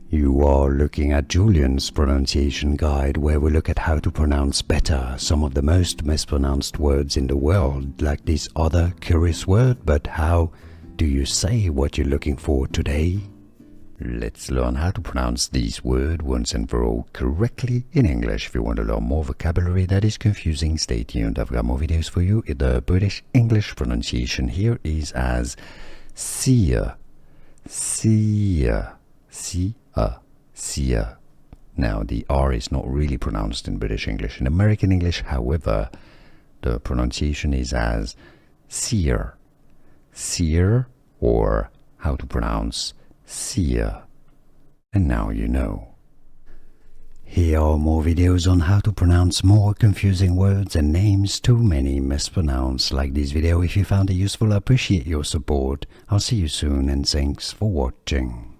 You are looking at Julian's pronunciation guide, where we look at how to pronounce better some of the most mispronounced words in the world, like this other curious word. But how do you say what you're looking for today? Let's learn how to pronounce this word once and for all correctly in English. If you want to learn more vocabulary that is confusing, stay tuned. I've got more videos for you. The British English pronunciation here is as seer, seer, seer. Now the R is not really pronounced in British English. In American English, however, the pronunciation is as seer, seer, or how to pronounce seer. And now you know. Here are more videos on how to pronounce more confusing words and names too many mispronounced. Like this video if you found it useful. I appreciate your support. I'll see you soon and thanks for watching.